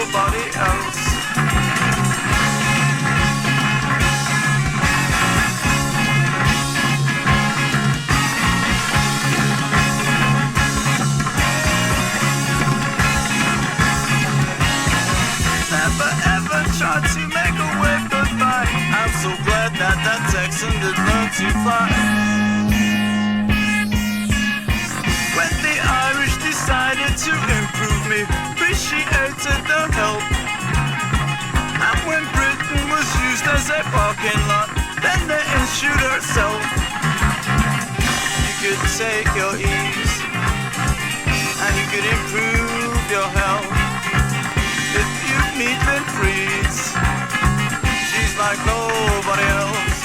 nobody else. Never ever tried to make a wave goodbye. I'm so glad that that Texan did learn to fly. When the Irish decided to improve me, appreciated the help. And when Britain was used as a parking lot, then they issued herself. You could take your ease, and you could improve your health. If you meet Lin Freeze, she's like nobody else.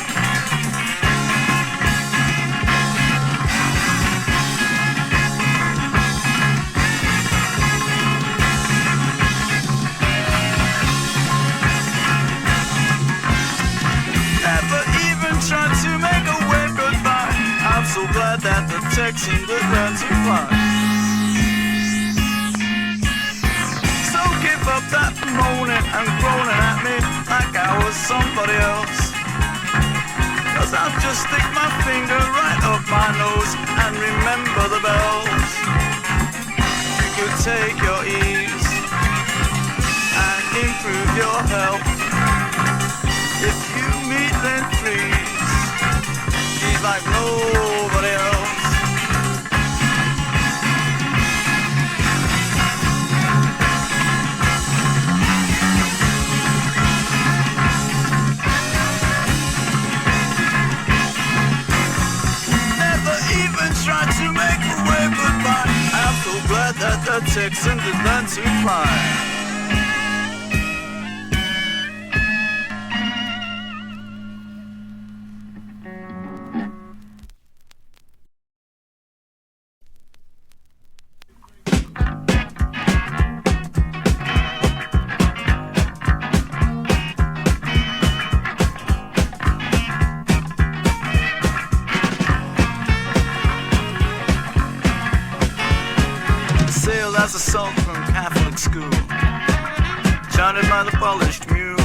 Never even tried to make a wave goodbye. I'm so glad that the Texan did learn to fly. So give up that moaning and groaning at me like I was somebody else. Cause I'll just stick my finger right up my nose and remember the bells. You could take your ease and improve your health. If you meet Lin Freeze, she's like nobody else. Never even tried to make a wave goodbye. I'm so glad that the Texan did learn to fly. Sailed as a salt from Catholic school, chartered by the polished mule,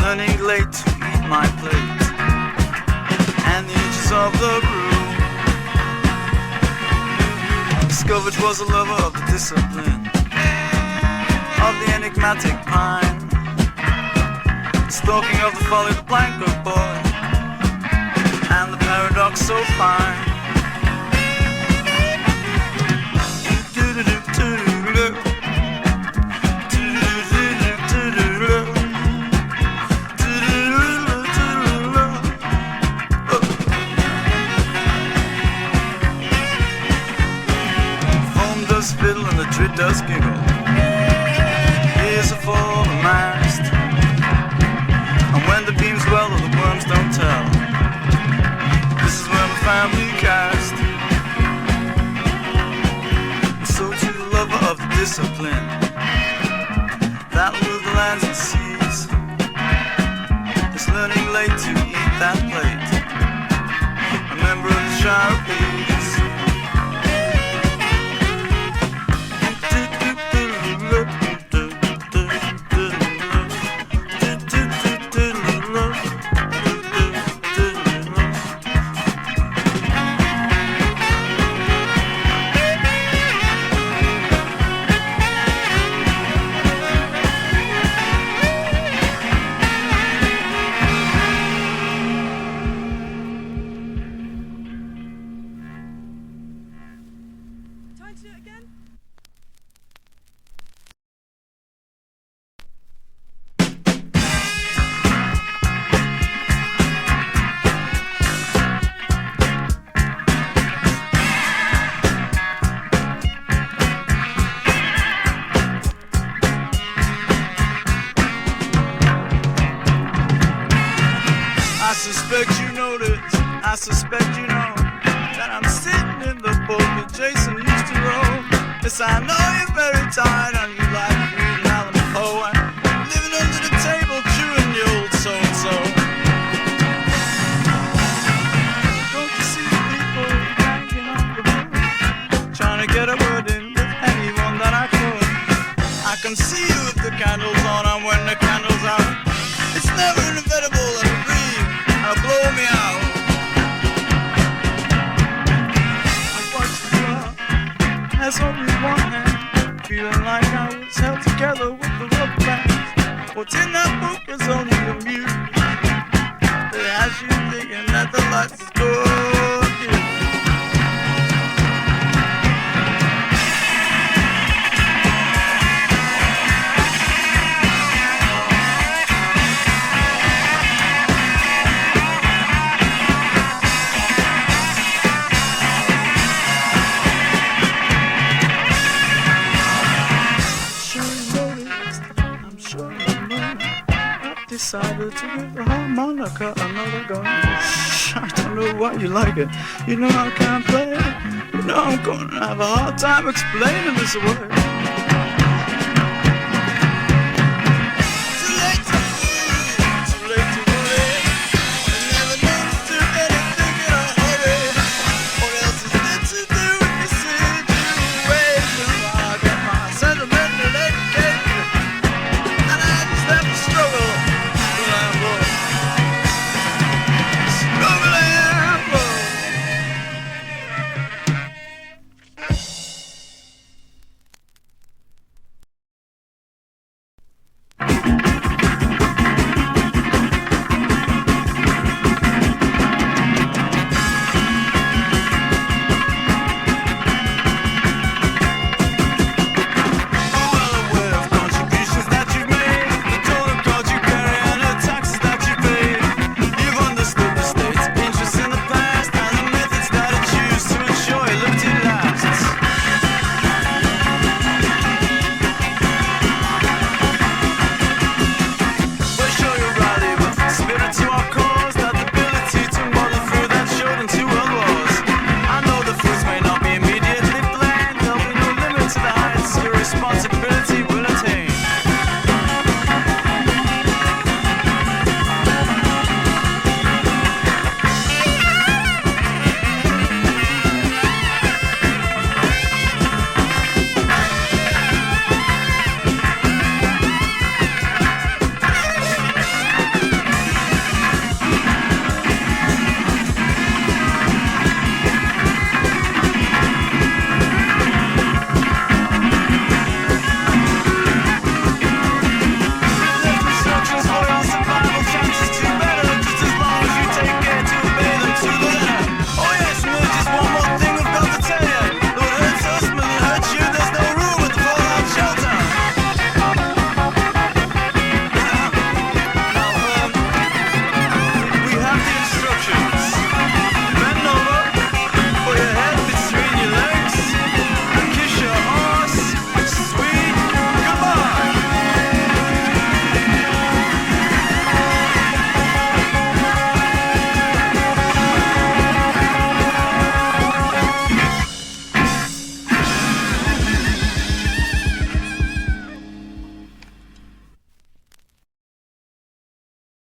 learning late to eat my plate and the inches of the brew. Discovered was a lover of the discipline of the enigmatic pine, stalking of the folly of the planker boy and the paradox so fine. Fiddle and the tree does giggle. Here's a full mast, and when the beams well or the worms don't tell, this is where the family cast. And so to the lover of the discipline that rule the lands and seas, it's learning late to eat that plate, a member of the Shire of Peace. I suspect you noticed, I suspect you know that I'm sitting in the boat that Jason used to row. Yes, I know you're very tired and you like reading Allan Poe and living under the table chewing the old so-and-so. Don't you see the people hanging on the boat, trying to get a word in with anyone that I could? I what's in that book is only the muse. It has you thinking that the lights go dim. Decided to give the harmonica another go. Shh, I don't know why you like it. You know I can't play it. You know I'm gonna have a hard time explaining this away.